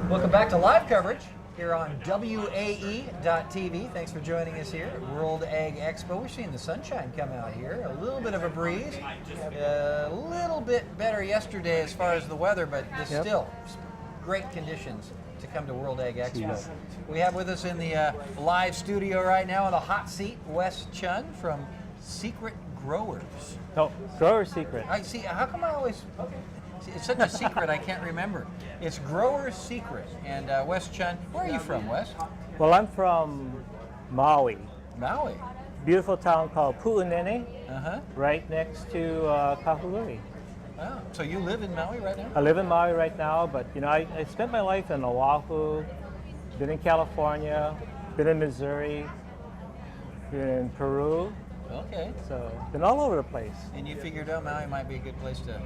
Welcome back to live coverage here on WAE.TV. Thanks for joining us here at World Ag Expo. We're seeing the sunshine come out here. A little bit of a breeze. A little bit better yesterday as far as the weather, but still great conditions to come to World Ag Expo. Jeez. We have with us in the live studio right now on the hot seat, Wes Chun from Secret Growers. Oh, Grower Secret. I see. How come I always... It's such a secret I can't remember. It's Grower's Secret. And Wes Chun, where are you from, Wes? Well, I'm from Maui. Maui. Beautiful town called Pu'unene, right next to Kahului. Wow. So you live in Maui right now? I live in Maui right now, but you know, I spent my life in Oahu, been in California, been in Missouri, been in Peru. Okay. So, been all over the place. And you figured out Maui might be a good place to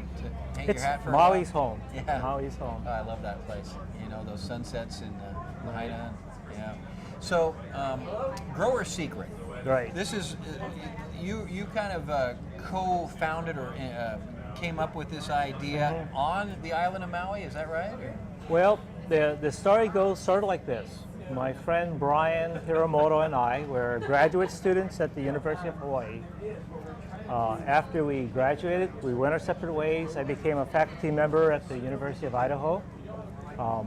hang your hat for Maui's home. Yeah. Maui's home. Oh, I love that place. You know, those sunsets in Lahaina. Yeah. So, Grower's Secret. Right. This is, you kind of co-founded or came up with this idea on the island of Maui, is that right? Or? Well, the story goes sort of like this. My friend Brian Hiramoto and I were graduate students at the University of Hawaii. After we graduated, we went our separate ways. I became a faculty member at the University of Idaho.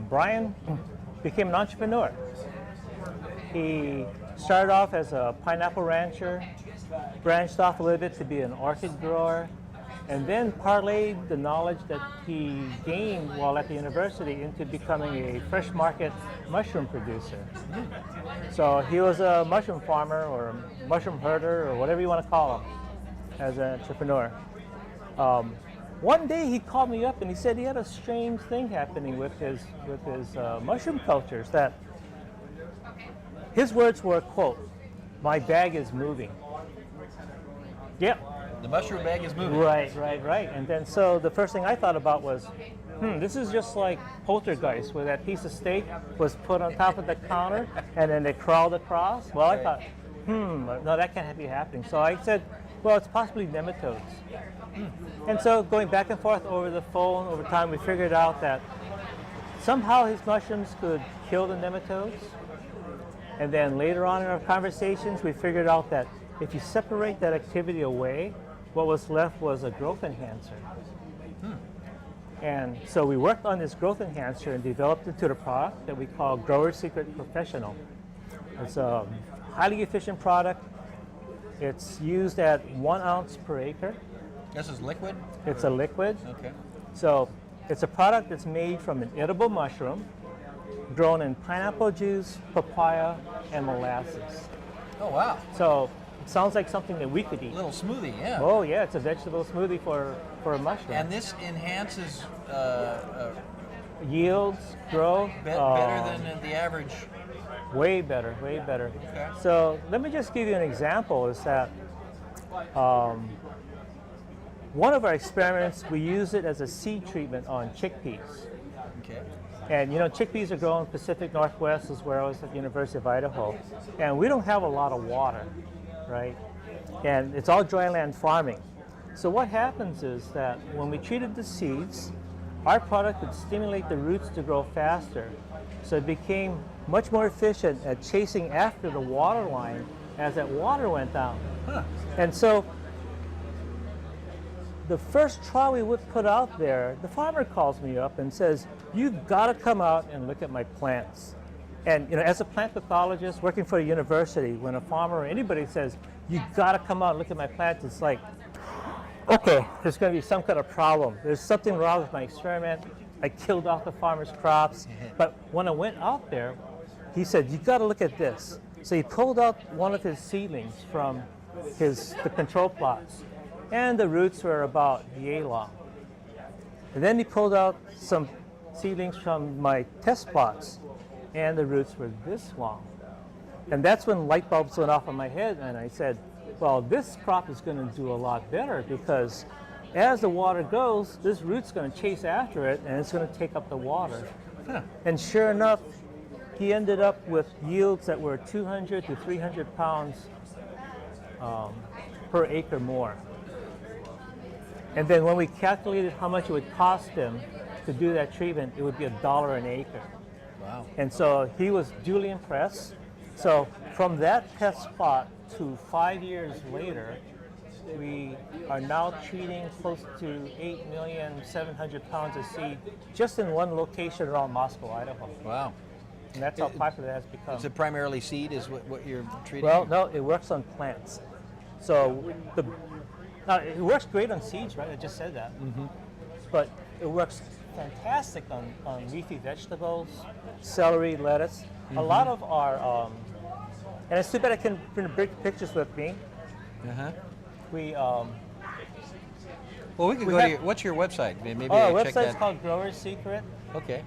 Brian became an entrepreneur. He started off as a pineapple rancher, branched off a little bit to be an orchid grower, and then parlayed the knowledge that he gained while at the university into becoming a fresh market mushroom producer. So he was a mushroom farmer or a mushroom herder or whatever you want to call him as an entrepreneur. One day he called me up and he said he had a strange thing happening with his mushroom cultures, that his words were, quote, "My bag is moving." Yep. The mushroom bag is moving. Right. And then so the first thing I thought about was, this is just like Poltergeist, where that piece of steak was put on top of the counter and then they crawled across. Well, I thought, no, that can't be happening. So I said, well, it's possibly nematodes. And so going back and forth over the phone, over time, we figured out that somehow his mushrooms could kill the nematodes. And then later on in our conversations, we figured out that if you separate that activity away, what was left was a growth enhancer. And so we worked on this growth enhancer and developed it to the product that we call Grower Secret Professional. It's a highly efficient product. It's used at 1 ounce per acre. This is liquid? It's a liquid. Okay. So it's a product that's made from an edible mushroom, grown in pineapple juice, papaya, and molasses. Oh, wow. So sounds like something that we could eat. A little smoothie, yeah. Oh yeah, it's a vegetable smoothie for a mushroom. And this enhances yields, growth. Better than the average. Way better, way better. Okay. So let me just give you an example. Is that one of our experiments, we use it as a seed treatment on chickpeas. Okay. And you know, chickpeas are grown in the Pacific Northwest, is where I was at the University of Idaho. And we don't have a lot of water, right? And it's all dryland farming. So what happens is that when we treated the seeds, our product would stimulate the roots to grow faster. So it became much more efficient at chasing after the water line as that water went down. And so the first trial we would put out there, the farmer calls me up and says, "You've got to come out and look at my plants." And you know, as a plant pathologist working for a university, when a farmer or anybody says, "You got to come out and look at my plants," it's like, okay, there's going to be some kind of problem. There's something wrong with my experiment. I killed off the farmer's crops. But when I went out there, he said, "You got to look at this." So he pulled out one of his seedlings from the control plots, and the roots were about yay long. And then he pulled out some seedlings from my test plots, and the roots were this long. And that's when light bulbs went off in my head, and I said, well, this crop is going to do a lot better, because as the water goes, this root's going to chase after it, and it's going to take up the water. And sure enough, he ended up with yields that were 200 to 300 pounds per acre more. And then when we calculated how much it would cost him to do that treatment, it would be $1 an acre. Wow. And so he was duly impressed. So from that test spot to 5 years later, we are now treating close to 8,700,000 pounds of seed just in one location around Moscow, Idaho. Wow. And that's how popular it has become. Is it primarily seed is what you're treating? Well, no, it works on plants. So now it works great on seeds, right? I just said that. But it works fantastic on leafy vegetables, celery, lettuce. A lot of our, and it's too bad I can bring pictures with me. We Well, we could go to your, what's your website? Maybe our check website's that. called growersecret.com. Okay.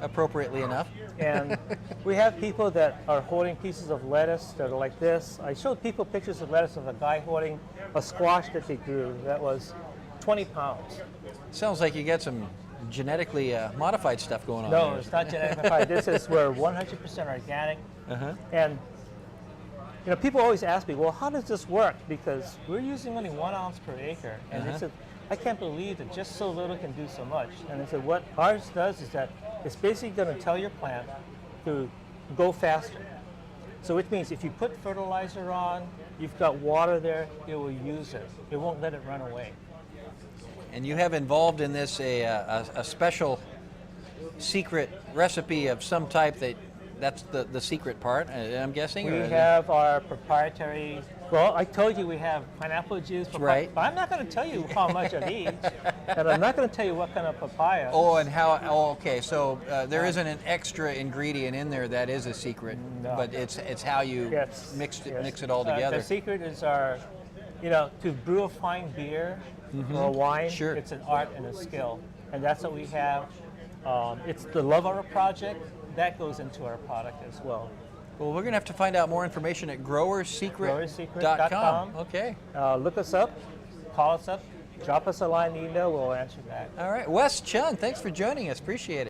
Appropriately enough. And we have people that are holding pieces of lettuce that are like this. I showed people pictures of lettuce of a guy holding a squash that they grew that was 20 pounds. Sounds like you got some genetically modified stuff going on. No, there. it's not genetically modified. This is we're 100% organic. And you know, people always ask me, well, how does this work? Because we're using only 1 ounce per acre. And they said, I can't believe that just so little can do so much. And I said, what ours does is that it's basically going to tell your plant to go faster. So which means if you put fertilizer on, you've got water there, it will use it. It won't let it run away. And you have involved in this a special secret recipe of some type that's the secret part, I'm guessing? We have our proprietary, well, I told you we have pineapple juice, right. But I'm not going to tell you how much of each, and I'm not going to tell you what kind of papaya. Oh, and how, okay, so there isn't an extra ingredient in there that is a secret, but it's how you mix it all together. The secret is our, you know, to brew a fine beer or a wine, it's an art and a skill, and that's what we have. It's the love of our project. That goes into our product as well. Well, we're going to have to find out more information at growersecret.com. Okay. Look us up, call us up, drop us a line email, we'll answer back. All right. Wes Chun, thanks for joining us. Appreciate it.